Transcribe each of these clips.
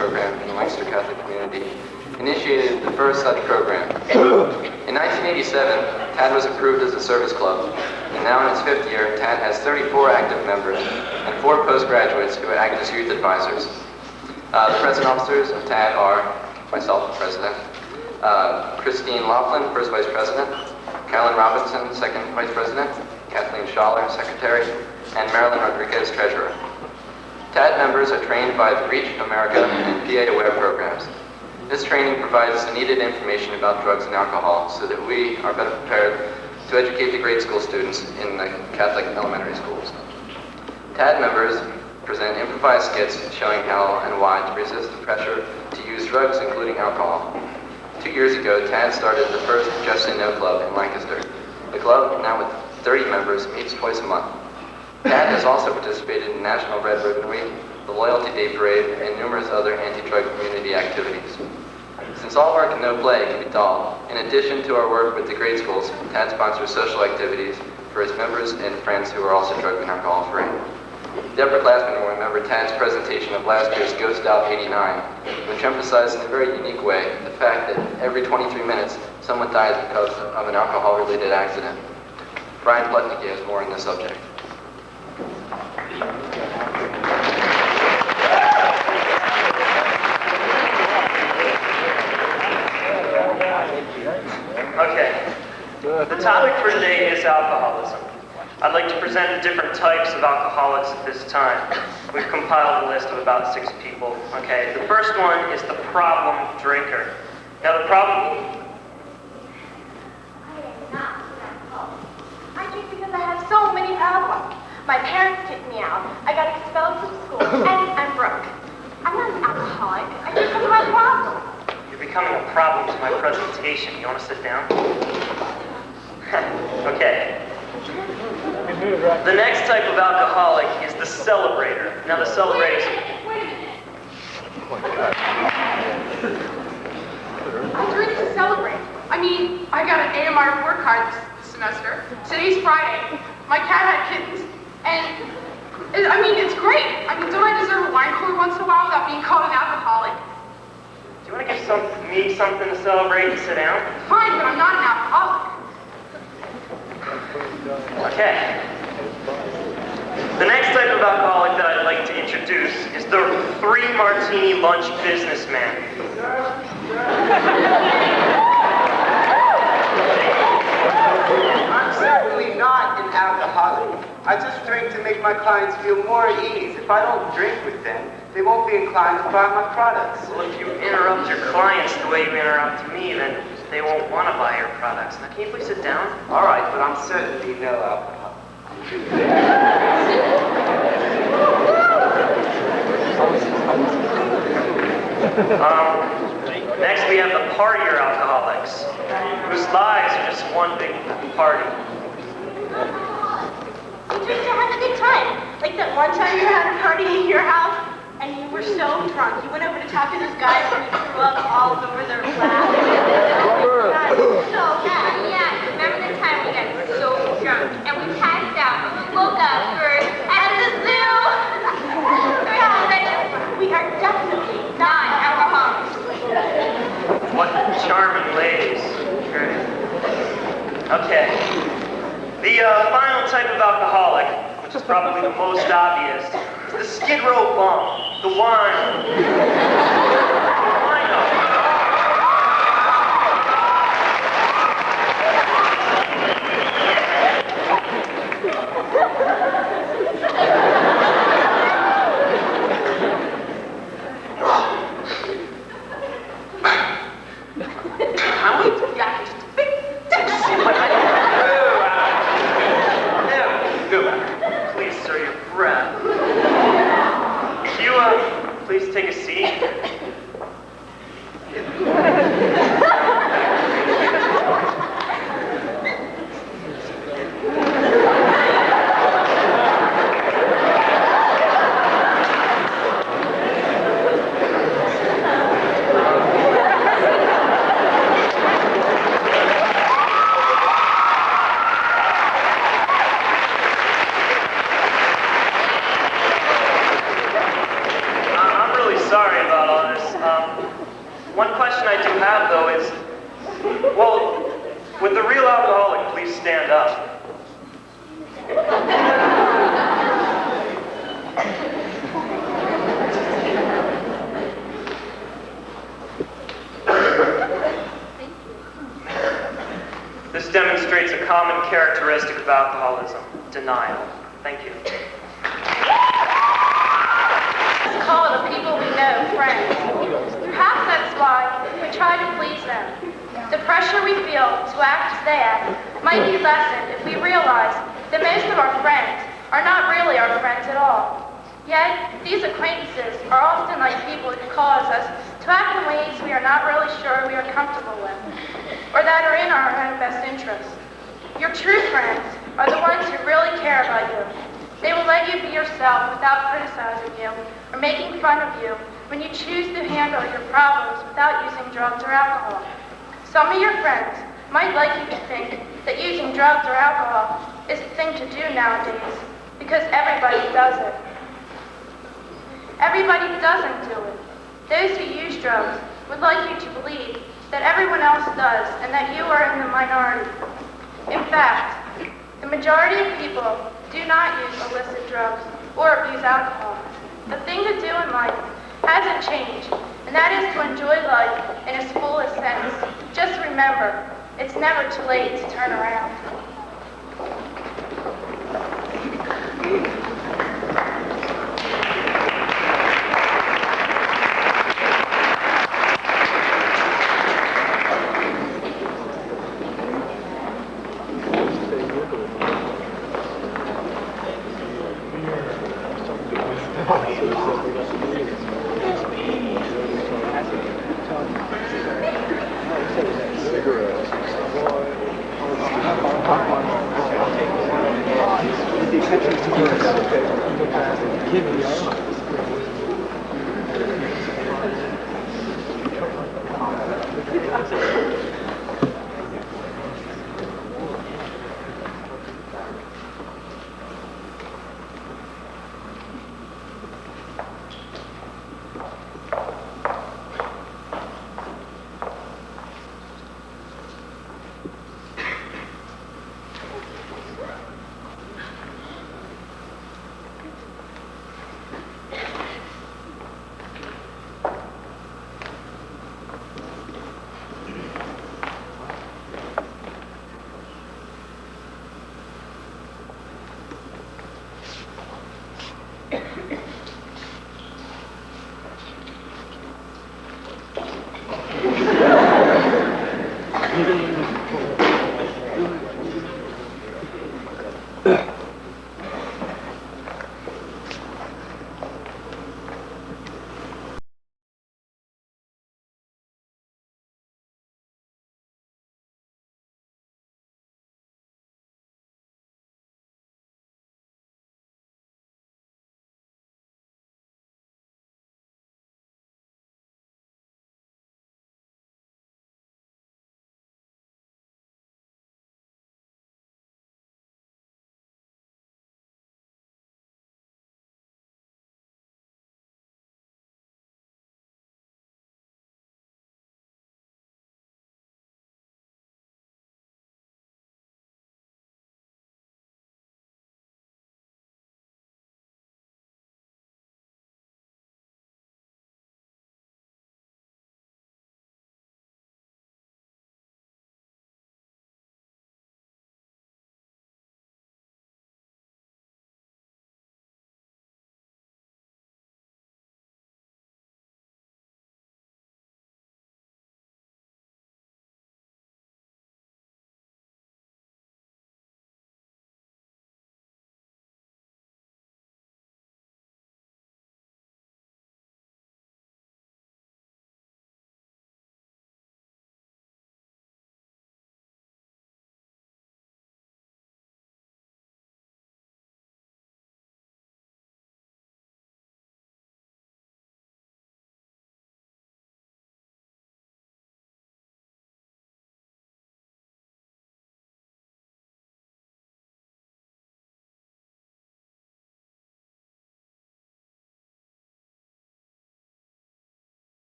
program in the Lancaster Catholic community, initiated the first such program. In 1987, TAD was approved as a service club, and now in its 5th year, TAD has 34 active members and 4 postgraduates who act as youth advisors. The present officers of TAD are myself, the president, Christine Laughlin, first vice president, Carolyn Robinson, second vice president, Kathleen Schaller, secretary, and Marilyn Rodriguez, treasurer. TAD members are trained by the Reach America and PA Aware programs. This training provides the needed information about drugs and alcohol so that we are better prepared to educate the grade school students in the Catholic elementary schools. TAD members present improvised skits showing how and why to resist the pressure to use drugs, including alcohol. 2 years ago, TAD started the first Just Say No Club in Lancaster. The club, now with 30 members, meets twice a month. TAD has also participated in National Red Ribbon Week, the Loyalty Day Parade, and numerous other anti-drug community activities. Since all work and no play can be dull, in addition to our work with the grade schools, TAD sponsors social activities for its members and friends who are also drug and alcohol free. Deborah Glassman will remember TAD's presentation of last year's Ghost Out 89, which emphasized in a very unique way the fact that every 23 minutes someone dies because of an alcohol-related accident. Brian Plutnicki has more on this subject. Okay, the topic for today is alcoholism. I'd like to present the different types of alcoholics at this time. We've compiled a list of about 6 people. Okay, the first one is the problem drinker. Now the problem... I am not an alcoholic. I drink because I have so many problems. My parents kicked me out. I got expelled from school, and I'm broke. I'm not an alcoholic. I drink because of my problems. You're becoming a problem to my presentation. You want to sit down? Okay. The next type of alcoholic is the celebrator. Now the celebrator... Wait a minute. I drink to celebrate. I mean, I got an AMR report card this semester. Today's Friday. My cat had kittens. And, it's great. Don't I deserve a wine cooler once in a while without being called an alcoholic? Do you want to give me something to celebrate and sit down? Fine, but I'm not an alcoholic. Okay. The next type of alcoholic that I'd like to introduce is the 3-martini lunch businessman. I'm certainly not an alcoholic. I just drink to make my clients feel more at ease. If I don't drink with them, they won't be inclined to buy my products. Well, if you interrupt your clients the way you interrupt me, then they won't want to buy your products. Now, can you please sit down? All right, but I'm certainly no alcoholic. Next we have the partier alcoholics, whose lives are just one big party. You drink to have a good time. Like that one time you had a party in your house and you were so drunk. You went over to talk to those guys and you threw up all over their lap. So bad. Yeah, remember the time we got so drunk and we passed out and we woke up first at the zoo? We are definitely not alcoholics. What charming ladies. Okay. The final type of alcoholic, which is probably the most obvious, is the Skid Row bum, the wine. Please, sir, your breath. If you, please take a seat. I'm really sorry about all this. One question I do have, though, is, well, would the real alcoholic please stand up? This demonstrates a common characteristic of alcoholism, denial. Thank you. Let's call the people we know friends. Perhaps that's why we try to please them. The pressure we feel to act as they act might be lessened if we realize that most of our friends are not really our friends at all. Yet, these acquaintances are often like people who cause us to act in ways we are not really sure we are comfortable with, or that are in our own best interest. Your true friends are the ones who really care about you. They will let you be yourself without criticizing you or making fun of you when you choose to handle your problems without using drugs or alcohol. Some of your friends might like you to think that using drugs or alcohol is the thing to do nowadays because everybody does it. Everybody doesn't do it. Those who use drugs would like you to believe that everyone else does and that you are in the minority. In fact, the majority of people do not use illicit drugs or abuse alcohol. The thing to do in life hasn't changed, and that is to enjoy life in its fullest sense. Just remember, it's never too late to turn around. Cigarettes.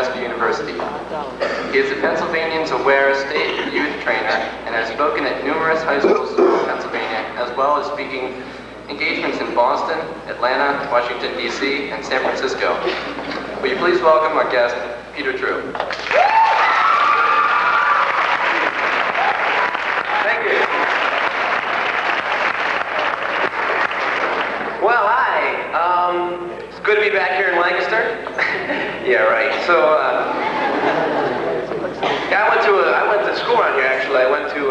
McCaskey University. He is the Pennsylvanians Aware State Youth Trainer and has spoken at numerous high schools in Pennsylvania, as well as speaking engagements in Boston, Atlanta, Washington, D.C., and San Francisco. Will you please welcome our guest, Peter True. Thank you. Well, hi. It's good to be back here in Lancaster. Yeah, right. So, yeah, I went to school around here, actually. I went to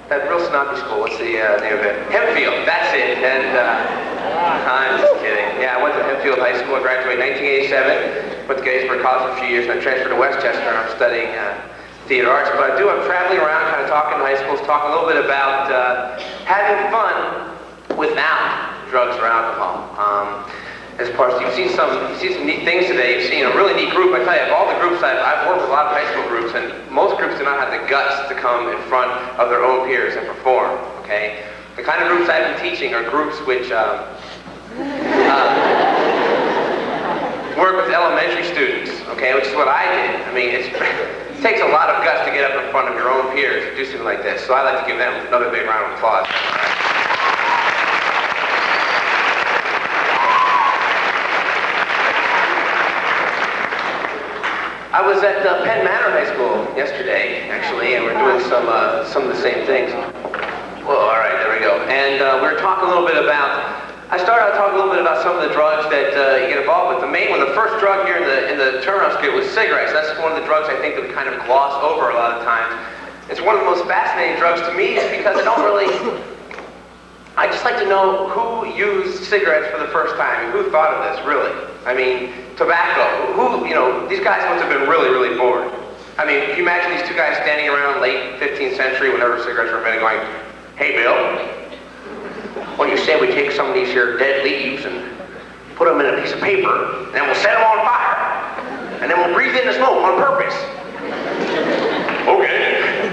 that real snobby school. What's the name of it? Hempfield. That's it. And I'm just kidding. Yeah, I went to Hempfield High School. I graduated in 1987. Went to Gettysburg College for a few years, and I transferred to Westchester, and I'm studying theater arts. But I'm traveling around, kind of talking to high schools, talking a little bit about having fun without drugs or alcohol. As part of, you've seen some neat things today. You've seen a really neat group. I tell you, of all the groups I've worked with a lot of high school groups, and most groups do not have the guts to come in front of their own peers and perform. Okay, the kind of groups I've been teaching are groups which work with elementary students. Okay, which is what I did. I mean, it takes a lot of guts to get up in front of your own peers and do something like this. So I like to give them another big round of applause. I was at Penn Manor High School yesterday, actually, and we're doing some of the same things. Well, all right, there we go. And we were talking a little bit about. I started out talking a little bit about some of the drugs that you get involved with. The main one, the first drug here in the turnout skit was cigarettes. That's one of the drugs I think that we kind of gloss over a lot of times. It's one of the most fascinating drugs to me because I just like to know who used cigarettes for the first time and who thought of this, really. I mean, tobacco. These guys must have been really, really bored. I mean, can you imagine these two guys standing around late 15th century, whenever cigarettes were invented, going, "Hey, Bill, what do you say we take some of these here dead leaves and put them in a piece of paper, and then we'll set them on fire, and then we'll breathe in the smoke on purpose?" Okay.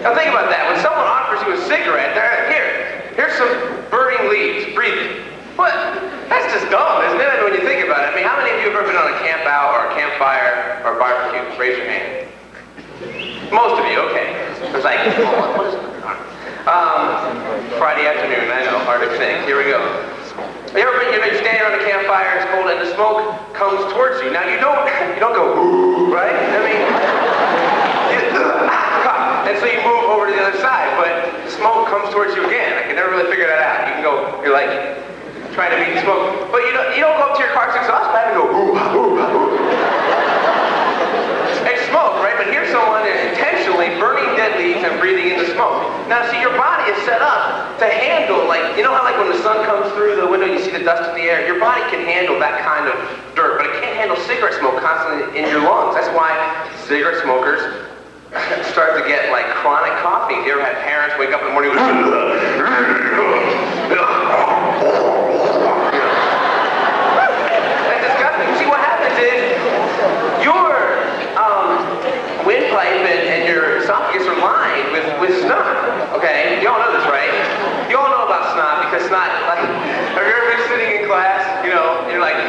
Now think about that. When someone offers you a cigarette, here's some burning leaves, breathe it. What? That's just dumb, isn't it? When you think about it. I mean, how many of you have ever been on a camp out or a campfire or a barbecue? Raise your hand. Most of you, okay. It's like, what is it? Friday afternoon, I know, hard to think. Here we go. You've been standing on a campfire, it's cold, and the smoke comes towards you. Now you don't go, ooh, right? I mean, and so you move over to the other side, but the smoke comes towards you again. I can never really figure that out. You can go, you're like, trying to beat the smoke. But you don't go up to your car's exhaust pipe and go, ooh, ooh, ooh. It's smoke, right? But here's someone intentionally burning dead leaves and breathing in the smoke. Now, see, your body is set up to handle, like, you know how, like, when the sun comes through the window, you see the dust in the air? Your body can handle that kind of dirt, but it can't handle cigarette smoke constantly in your lungs. That's why cigarette smokers start to get, like, chronic coughing. You ever had parents wake up in the morning with that's disgusting. See, what happens is your windpipe and your esophagus are lined with snot. Okay? You all know this, right? You all know about snot because snot, like, have you ever been sitting in class, you're like,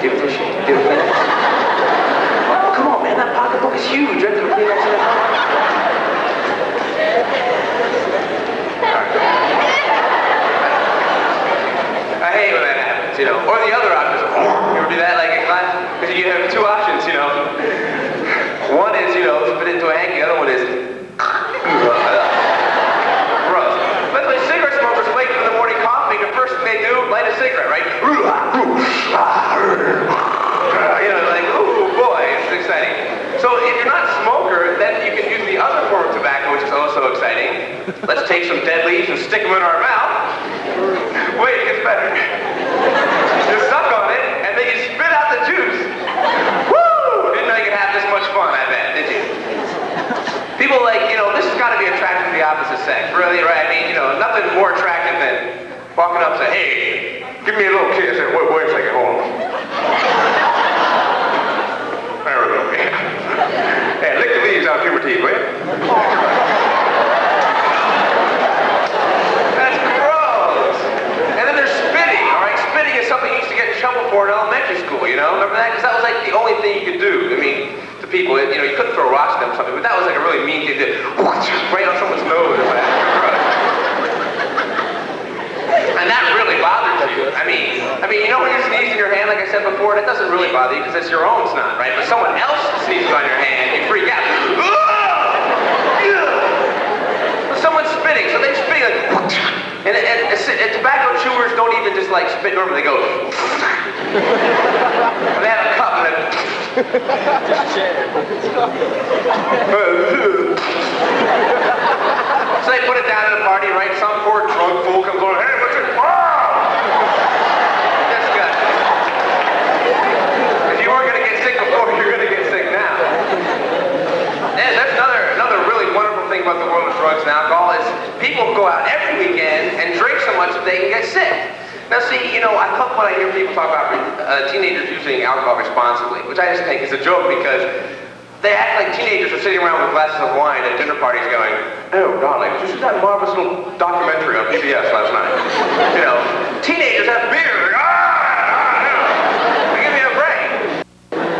give it tissue. Give it Kleenex. Oh, come on, man, that pocketbook is huge. You have to put Kleenex in it. I hate when that happens, Or the other option is, you ever do that, like, in class? Because you have two options, One is, spit into a hanky. The other one is, gross. By the way, cigarette smokers wake up in the morning coughing. The first thing they do, light a cigarette, right? Like, ooh, boy, it's exciting. So if you're not a smoker, then you can use the other form of tobacco, which is also exciting. Let's take some dead leaves and stick them in our mouth. Wait, it gets better. You suck on it, and then you spit out the juice. Woo! Didn't know you could have this much fun, I bet, did you? People this has got to be attractive to the opposite sex, really, right? I mean, nothing more attractive than walking up and saying, "Hey, give me a little kiss." Wait a second, hold on. There we go. squeeze out puberty, will you? That's gross. And then there's spitting, all right? Spitting is something you used to get in trouble for in elementary school, you know? Remember that? Because that was like the only thing you could do. I mean, to people, you know, you couldn't throw rocks at them or something, but that was like a really mean thing to do. Right on someone's nose. And that really bothers you. I mean, you know when you're sneezing your hand, like I said before, that doesn't really bother you because it's your own snot, right? But someone else sneezes on your hand, you freak out. Someone's spitting, so they spit like, and tobacco chewers don't even just like spit normally, they go. They have a cup and then. So they put it down at a party, right? Some poor drunk fool comes on, hey, what's it? Disgusting. If you weren't going to get sick before, you're going to get sick now. And that's another really wonderful thing about the world of drugs and alcohol is people go out every weekend and drink so much that they can get sick. Now see, you know, I love when I hear people talk about teenagers using alcohol responsibly, which I just think is a joke because they act like teenagers are sitting around with glasses of wine at dinner parties going, oh, darling, did you see that marvelous little documentary on PBS last night? You know, teenagers have beer. Give me a break.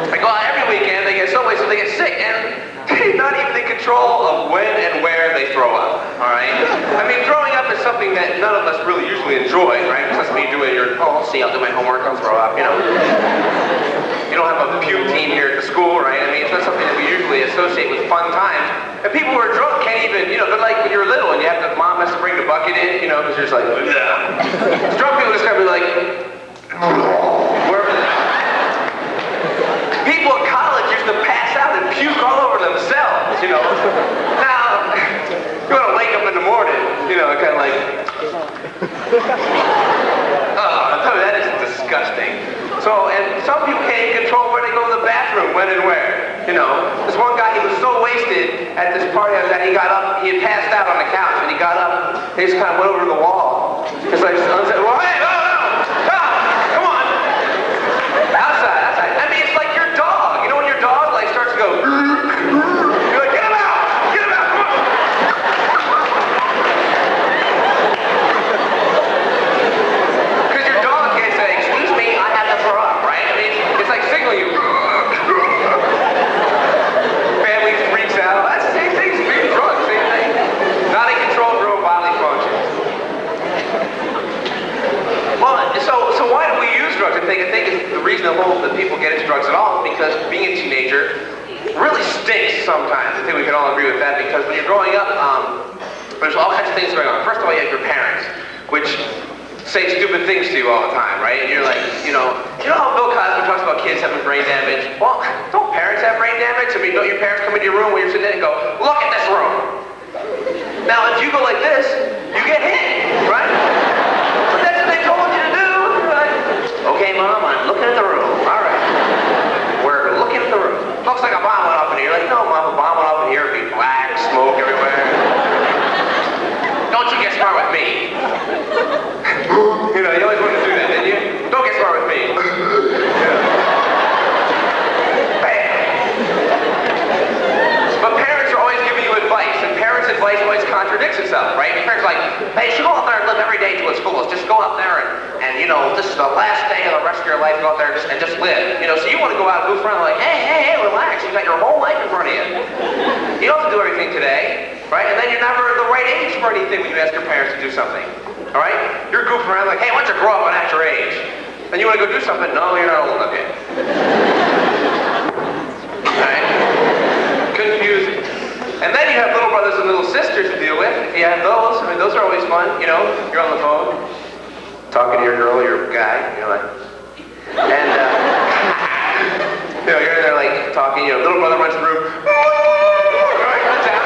They go out every weekend, they get so wasted, they get sick, and they're not even in control of when and where they throw up, all right? I mean, throwing up is something that none of us really usually enjoy, right? Because that's me doing I'll do my homework, I'll throw up, you know. You don't have a puke team here at the school, right? I mean, it's not something that we usually associate with fun times. And people who are drunk can't even, you know, they're like when you're little and mom has to bring the bucket in, you know, because you're just like, ugh. Drunk people just gotta be like, wherever. People in college used to pass out and puke all over themselves, you know. Now, you want to wake up in the morning, you know, kind of like, oh, that is disgusting. So, and some people can't even control where they go to the bathroom, when and where. You know, this one guy, he was so wasted at this party I was at, he got up, he had passed out on the couch, and he got up, he just kind of went over to the wall. He's like, well, hey, no, come on. Outside. I mean, it's like your dog. You know when your dog, like, starts to go, you're like, get him out, come on. Because your dog can't say, excuse me, I have to throw up, right? I mean, it's like signaling you. Family freaks out. That's the same thing. Street drugs, same thing. Not in control of your own bodily functions. Well, so why do we use drugs? I think the reason that people get into drugs at all is because being a teenager really stinks sometimes. I think we can all agree with that because when you're growing up, there's all kinds of things going on. First of all, you have your parents, which say stupid things to you all the time, right? And you're like, you know how Bill Cosby talks about kids having brain damage? Well, don't parents have brain damage? I mean, don't your parents come into your room when you're sitting there and go, look at this room? Now, if you go like this, you get hit, right? But that's what they told you to do. You're like, okay, Mom, I'm looking at the room. All right. We're looking at the room. Looks like a bomb went off in here. You're like, no, Mom, a bomb went off in here. It'd be black, smoke everywhere. Don't you get smart with me. You know, you always wanted to do that, didn't you? Don't get smart with me. Bam. But parents are always giving you advice, and parents' advice always contradicts itself, right? Your parents are like, hey, you should go out there and live every day to its fullest. Just go out there and you know, this is the last day of the rest of your life. Go out there and just live. You know, so you want to go out and goof around like, hey, relax. You got your whole life in front of you. You don't have to do everything today, right? And then you're never the right age for anything when you ask your parents to do something. All right? You're goofing around like, hey, why don't you grow up and act your age? And you want to go do something? No, you're not old enough yet. All right? Confusing. And then you have little brothers and little sisters to deal with. If you have those, I mean, those are always fun. You know, you're on the phone, talking to your girl or your guy, and you're like, and, you know, you're in there like talking, you know, little brother runs in the room, right, runs out.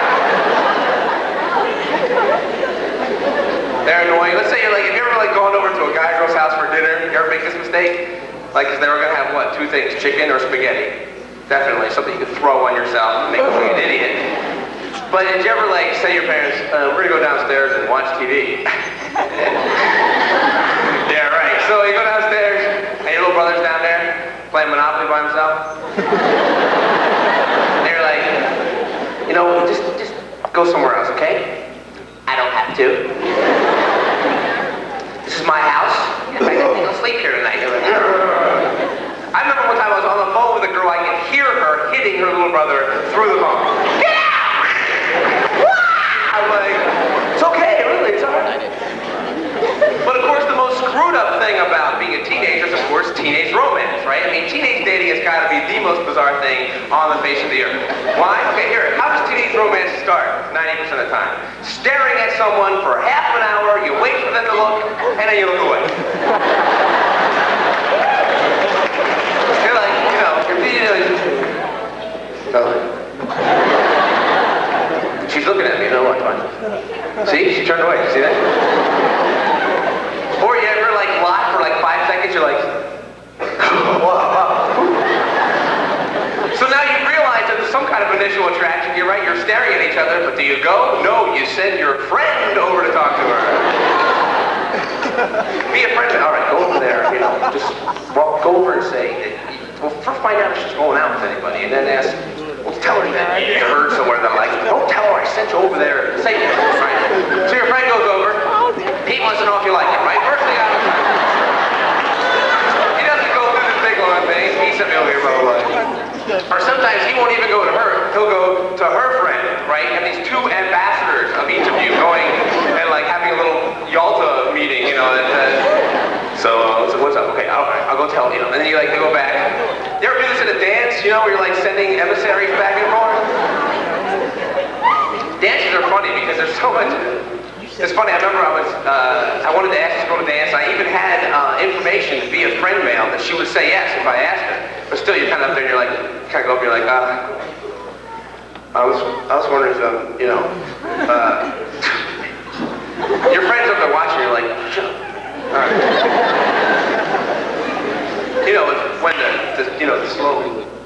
They're annoying. Let's say you're like, have you ever like gone over to a guy or girl's house for dinner? You ever make this mistake? Like, 'cause they were gonna have what, two things, chicken or spaghetti? Definitely something you could throw on yourself and make you an idiot. But did you ever like say to your parents, we're gonna go downstairs and watch TV? Yeah, right. So you go downstairs and your little brother's down there playing Monopoly by himself. And you're like, go somewhere else, okay? I don't have to. This is my house. I think I'll sleep here tonight. I remember one time I was on the phone with a girl, I could hear her hitting her little brother through the phone. Get out! I'm like, it's okay, really, it's all right. But of course, the most screwed up thing about being a teenager is, of course, teenage romance, right? I mean, teenage dating has got to be the most bizarre thing on the face of the earth. Why? Okay, here, how does teenage romance start 90% of the time? Staring at someone for half an hour, you wait for them to look, and then you look away. You're like, she's looking at me, you know what? See? She turned away. See that? Or you ever like lock for like 5 seconds, you're like, wow. So now you realize that there's some kind of initial attraction. You're right, you're staring at each other, but do you go? No, you send your friend over to talk to her. Be a friend. All right, go over there, just go over and say, well, first find out if she's going out with anybody, and then ask, well, tell her that you heard somewhere that I like. Don't tell her I sent you over there. Say it, right? So your friend goes over. He wants to know if you like him, right? First thing out of the time. He doesn't go through this big long thing. He sent me over here, blah, blah, blah. Or sometimes he won't even go to her. He'll go to her friend, right? And these two ambassadors of each of you going and like having a little Yalta meeting, So what's up? Okay, I'll go tell and then they go back. You ever do this at a dance? Where you're like sending emissaries back and forth. Dances are funny because there's so much. It's funny. I remember I wanted to ask this girl to dance. I even had information via friend mail that she would say yes if I asked her. But still, you're kind of up there and you're like, kind of go up and you're like, I was wondering if your friends up there watching. You're like, all right. When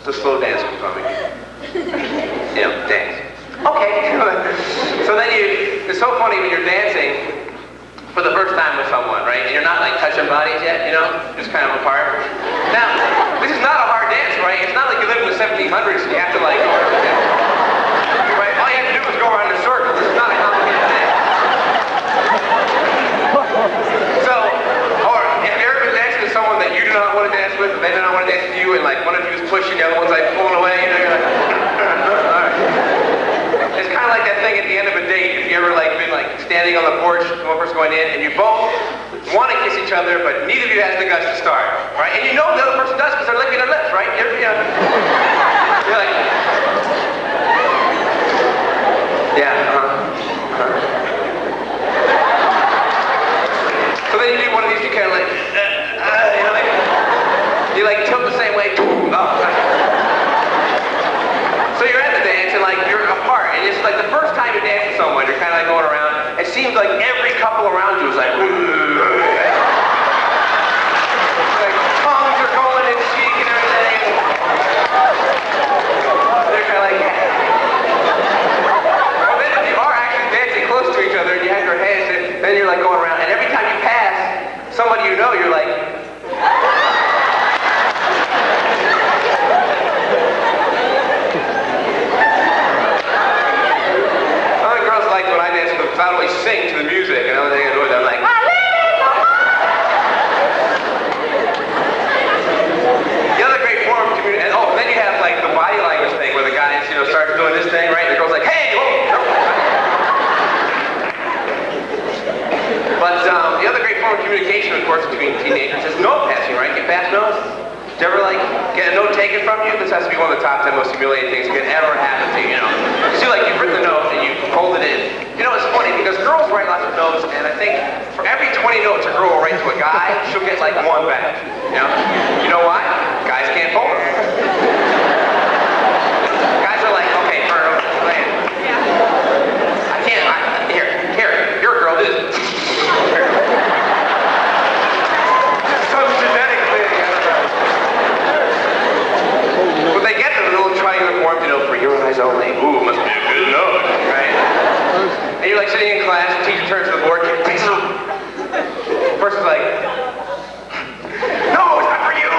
the slow dance comes on me. Dance. Okay. So then it's so funny when you're dancing for the first time with someone, right? And you're not like touching bodies yet, just kind of apart. Now, this is not a hard dance, right? It's not like you live in the 1700s and you have to like go around the dance. Right? All you have to do is go around in a circle. This is not a complicated dance. So, or have you ever been dancing with someone that you do not want to dance with, and they do not want to dance with you, and like one of you is pushing, the other one's like pulling away, you're like, all right. It's kind of like that thing at the end of a date. If you ever like been like standing on the porch, one person going in, and you both want to kiss each other, but neither of you has the guts to start, right? And the other person does because they're licking their lips, right? You're like, yeah, So then you do one of these, you kind of like, you like tilt the same way. So you're at the dance and like you're apart, and it's like the first time you dance with someone, you're kind of like going around. It seems like every couple around you is like, like tongues are going in cheek and everything. They're kind of like, well, then if you are actually dancing close to each other and you have your hands, and then you're like going around, and every time you pass somebody you're like. Like when I dance with them, I always sing to the music, and everything I do, I'm like, the other great form of communication, and then you have like the body language thing where the guys, start doing this thing, right? And the girl's like, hey, whoa. But the other great form of communication, of course, between teenagers is note passing, right? Get pass notes. Did you ever like get a note taken from you? This has to be one of the top 10 most humiliating things that can ever happen to you, You see, like you've written the note and you hold it in. It's funny because girls write lots of notes, and I think for every 20 notes a girl will write to a guy, she'll get like one back. You know why? Guys can't hold them. Guys are like, okay, I can't. Here, you're a girl. Do this. Some genetic thing. When they get the little triangular form, for your eyes only. Ooh, must be a good note, right? And you're like sitting in class, the teacher turns to the board, takes it. The person's like, no, it's not for you.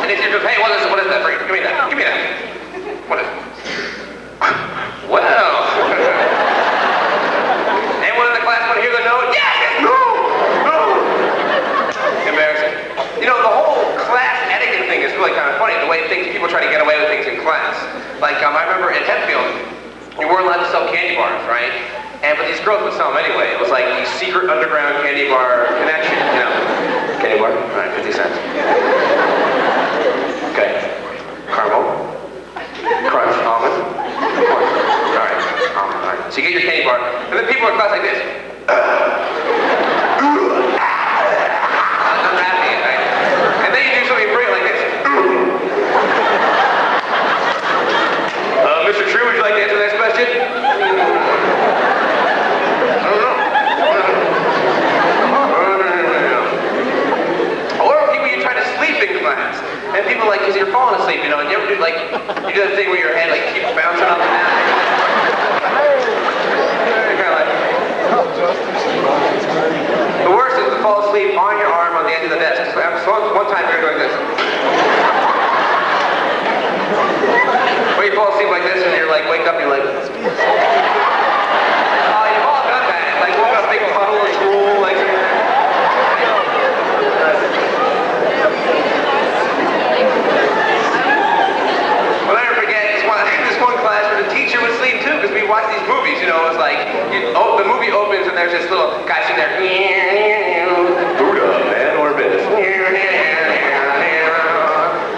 And the teacher goes, hey, what is that for you? Give me that. What is it? other things in class. Like, I remember in Hempfield, you weren't allowed to sell candy bars, right? But these girls would sell them anyway. It was like the secret underground candy bar connection, you know. Candy bar? All right, 50 cents. Okay. Caramel. Crunch. Almond. All right. Almond. All right. So you get your candy bar, and then people in class like this. Unwrapping it, right? And then you do something brilliant like this. Mr. True, would you like to answer the next question? I don't know. Or people you try to sleep in class, and people like, because you're falling asleep, you know, and you ever do like, you do that thing where your head like keeps bouncing up and down. The worst is to fall asleep on your arm on the end of the desk. So one time you're doing this. Or you fall asleep like this and you're like, wake up and you're like, oh, you've all done that. Like, woke up, big puddle of drool, like. I'll never forget this one class where the teacher would sleep too, because we watched these movies, you know, it was like, the movie opens and there's this little guy sitting there, Buddha, man, or this.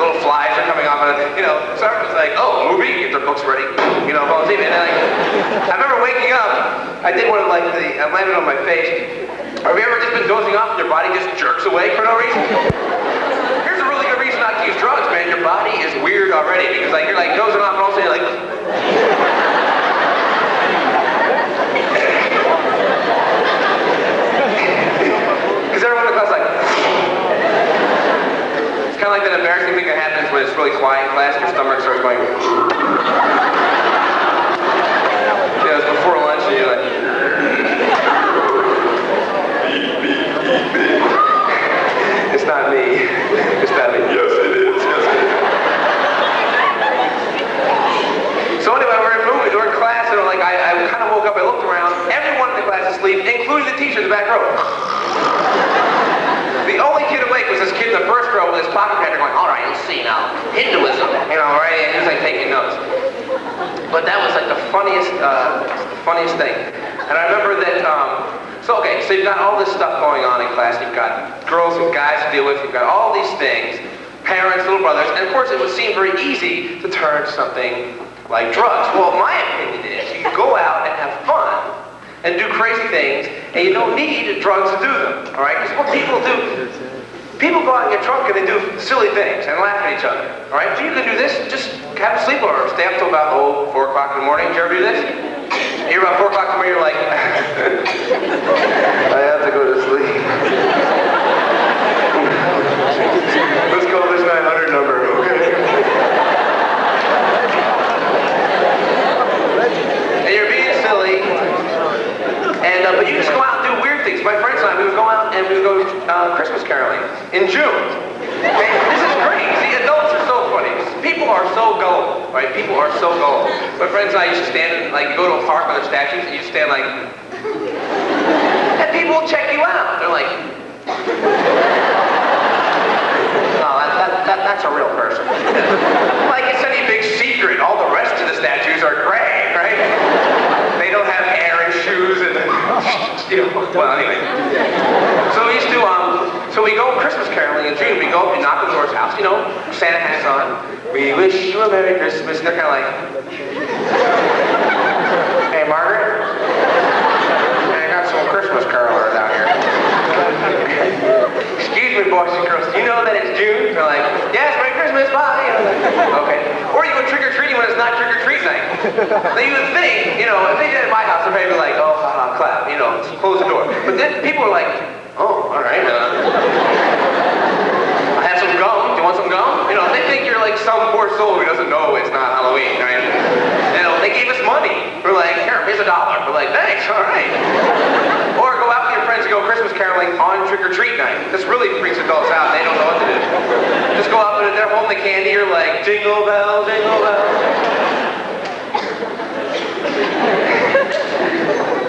Little flies are coming off of it, you know, so everyone's like, oh, movie, get their books ready, you know, fall asleep, and then I remember waking up, I did one of like I landed on my face. Have you ever just been dozing off and your body just jerks away for no reason? Here's a really good reason not to use drugs, man. Your body is weird already, because like you're like dozing off and all of a sudden you're like, because everyone in the class like, it's kind of like that embarrassing thing that happens when it's really quiet in class and your stomach starts going. You know, it's before lunch and you're like, it's not me. It's not me. Yes, it is. Yes, it is. So anyway, we're in class, and like I kind of woke up. I looked around. Everyone in the class is asleep, including the teacher in the back row. The only kid awake was this kid in the first row with his pocket protector going, all right, let's see now, Hinduism, you know, right? And he was like taking notes. But that was like the funniest thing. And I remember that. So you've got all this stuff going on in class. You've got girls and guys to deal with. You've got all these things, parents, little brothers, and of course it would seem very easy to turn to something like drugs. Well, my opinion is you go out and have fun and do crazy things, and you don't need drugs to do them, all right? Because what people do, people go out and get drunk and they do silly things and laugh at each other, all right? So you can do this, just have a sleepover, stay up till about, 4 o'clock in the morning. Did you ever do this? You're about 4 o'clock in the morning, you're like, I have to go to sleep. Let's call this 900 number, okay? And you're being silly, and but you just go out and do weird things. My friends and I, we would go out and we would go Christmas caroling in June. Okay? This is great. See, adults are so funny. People are so gullible, right? People are so gullible. My friends and I used to stand, like, go to a park with their statues, and you stand like, and people will check you out. They're like, oh, that's a real person. Like it's any big secret. All the rest of the statues are gray, right? They don't have hair and shoes and, you know, well, anyway. So we used to, so we go Christmas caroling in June. We go up and knock on the door's house, you know, Santa hats on. We wish you a Merry Christmas. And they're kind of like, hey, Margaret, I got some Christmas carolers out here. Excuse me, boys and girls, do you know that it's June? They're like, yes, Merry Christmas, bye. Okay. Or you go trick-or-treating when it's not trick-or-treat night. Now you would think, you know, if they did it at my house, they'd be like, oh, clap, you know, close the door. But then people are like, oh, all right. I have some gum. Do you want some gum? You know, they think you're like some poor soul who doesn't know it's not Halloween, right? You know, they gave us money. We're like, here's $1. We're like, thanks, all right. Or go out with your friends and go Christmas caroling on trick-or-treat night. This really freaks adults out. They don't know what to do. Just go out and they're holding the candy. You're like, jingle bells, jingle bells.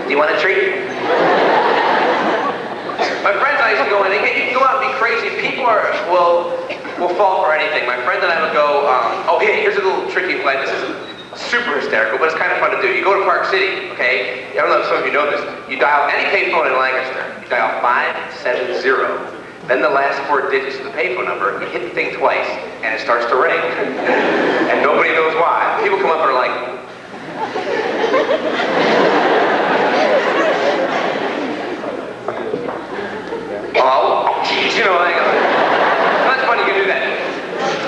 Do you want a treat? My friends and I used to go in, you can go out and be crazy. People will fall for anything. My friend and I would go, yeah, here's a little tricky play. This is super hysterical, but it's kind of fun to do. You go to Park City, okay? I don't know if some of you know this. You dial any payphone in Lancaster. You dial 570. Then the last 4 digits of the payphone number, you hit the thing twice, and it starts to ring. And nobody knows why. People come up and are like, oh, geez, you know, like, that's funny you can do that.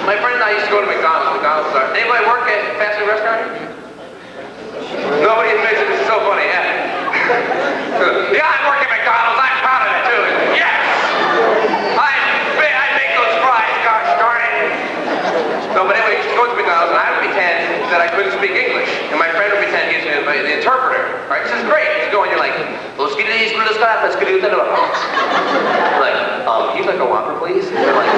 My friend and I used to go to McDonald's. Anybody work at a fast food restaurant? Nobody admits it. This is so funny, yeah. Yeah, I work at McDonald's. I'm proud of it, too. Yes! I make those fries, gosh darn it. No, but anyway, you used to go to McDonald's, and I would pretend that I couldn't speak English. And my friend would pretend he was the interpreter. Right? This is great. You go and you're like, he'd like a Whopper, please? And they're like,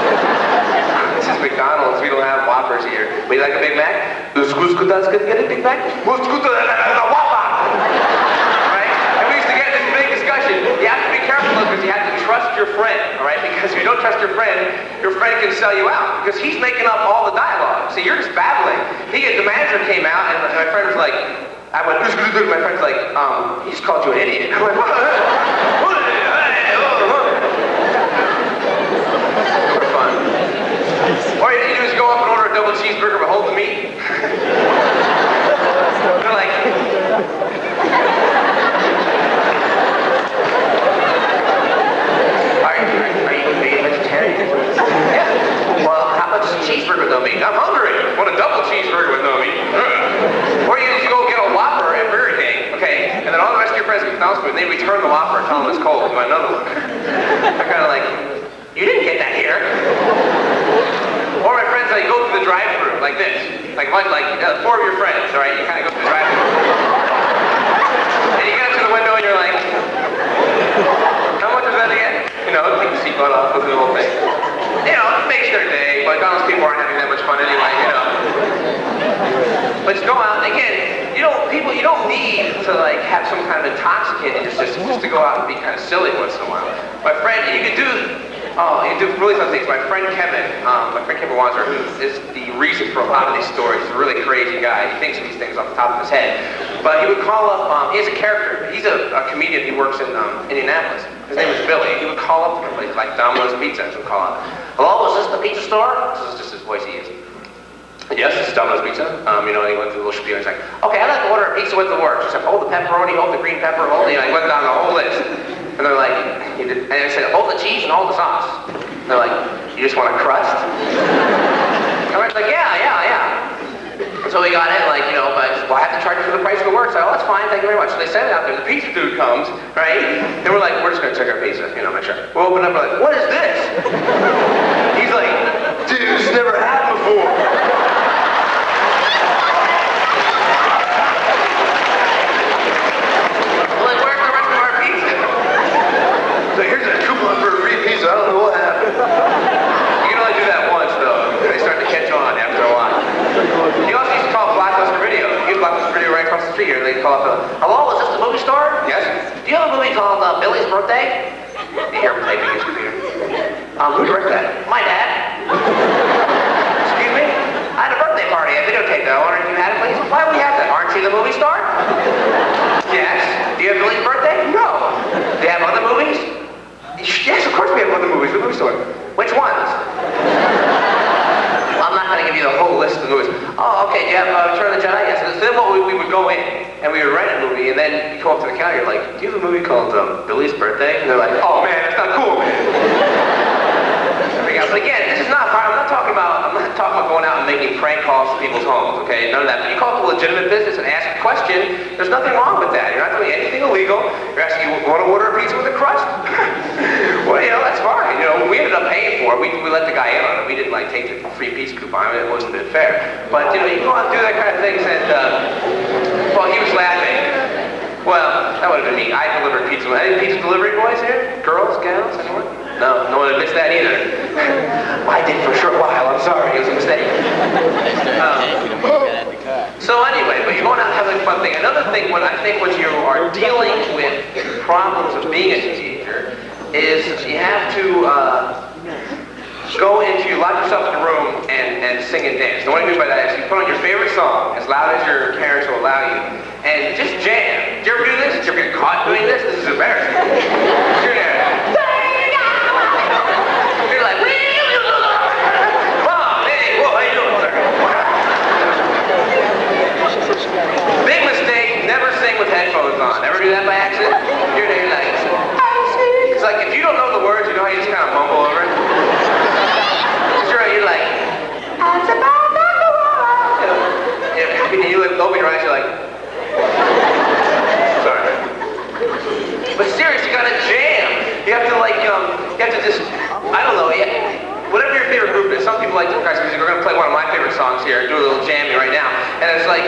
this is McDonald's. We don't have Whoppers here. Would you like a Big Mac? Get a Big Mac? Whopper! Right? And we used to get in this big discussion. You have to be careful because you have to trust your friend, all right? Because if you don't trust your friend can sell you out because he's making up all the dialogue. See, you're just babbling. The manager came out and my friend was like, I went, my friend's like, he just called you an idiot. I'm like, what? Super fun. All you need to do is go up and order a double cheeseburger with hold the meat. They're like, are you vegetarian? Yeah. Well, how much is a cheeseburger with no meat? I'm hungry. I want a double cheeseburger with no meat. Or you need to go get a Whopper at Burger King, okay? And then all the rest of your friends get McDonald's food, and they return the Whopper and tell them it's cold. You want another one? They're kind of like, you didn't get that here. Or my friends, like, go through the drive-thru like this. Like 4 of your friends, all right? You kind of go through the drive-thru. And you get up to the window and you're like, how much is that again? You know, take the seatbelt off, go through the whole thing. You know, it makes their day. McDonald's people aren't having that much fun anyway, you know. But just go out, and again, you don't need to like have some kind of intoxicant in your system just to go out and be kind of silly once in a while. My friend, you can do really fun things. My friend Kevin Wanzer, who is the reason for a lot of these stories, he's a really crazy guy. He thinks of these things off the top of his head. But he would call up, he has a character. He's a comedian. He works in Indianapolis. His name is Billy. He would call up to a place like Domino's Pizza and he would call up, hello, is this the pizza store? This is just his voice he used. Yes, this is Domino's Pizza. And he went through the little spiel and he's like, okay, I'd like to order a pizza with the works. He said, hold the pepperoni, hold the green pepper, hold the, he went down the whole list. And they're like, and I said, hold the cheese and hold the sauce. And they're like, you just want a crust? And I was like, yeah. So we got in, but I have to charge you for the price of the works. Oh, that's fine, thank you very much. So they send it out there. The pizza dude comes, right? And we're like, we're just gonna check our pizza, make sure. We open up, we're like, what is this? He's like, dude, this never happened before. So here's a coupon for a free pizza. I don't know what happened. You can only do that once, though. They start to catch on after a while. You also used to call Blockbuster Video. You have Blockbuster Video right across the street here. They call up, hello, is this the movie store? Yes. Do you have a movie called Billy's Birthday? You hear him typing his computer. Who directed that? My dad. Excuse me? I had a birthday party. I videotaped that. I wonder if you had it, please. Why would we have that? Aren't you the movie star? Yes. Do you have Billy's Birthday? No. Do you have other movies? Yes, of course we have other movies. The movie store. Which ones? Well, I'm not going to give you the whole list of movies. Oh, okay. Do you have Return of the Jedi? Yes. So then we would go in, and we would rent a movie, and then you go up to the counter, you're like, do you have a movie called Billy's Birthday? And they're like, oh, man, that's not cool, man. But again, this is not, I'm not talking about going out and making prank calls to people's homes, okay? None of that. But you call it a legitimate business and ask a question, there's nothing wrong with that. You're not doing anything illegal. You're asking, you want to order a pizza with a crust? Well, that's fine. We ended up paying for it. We let the guy in on it. We didn't take the free pizza coupon. It wasn't a bit fair. But, you go out and do that kind of things and, he was laughing. Well, that would have been me. I delivered pizza. Any pizza delivery boys here? Girls, gals, anyone? No one admits that either. I did for a short while. I'm sorry. It was a mistake. So anyway, but you're going out and having a fun thing. Another thing, when you are dealing with problems of being a teenager, is you have to go into, lock yourself in a room and sing and dance. And what I mean by that is you put on your favorite song as loud as your parents will allow you and just jam. Do you ever do this? Do you ever get caught doing this? This is embarrassing. You're there. You're like, Mom, hey, whoa, how you doing? Big mistake, never sing with headphones on. Ever do that by accident? You're there, you're like, it's like if you don't know the words, you know how you just kind of mumble over it? You're like, and you open your eyes, you're like, sorry. But seriously, you gotta jam. You have to like, you have to just, I don't know, whatever your favorite group is. Some people like to press music. We're gonna play one of my favorite songs here, do a little jamming right now. And it's like,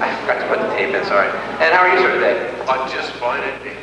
I forgot to put the tape in, sorry. And how are you, sir, today? I'm just fine, indeed.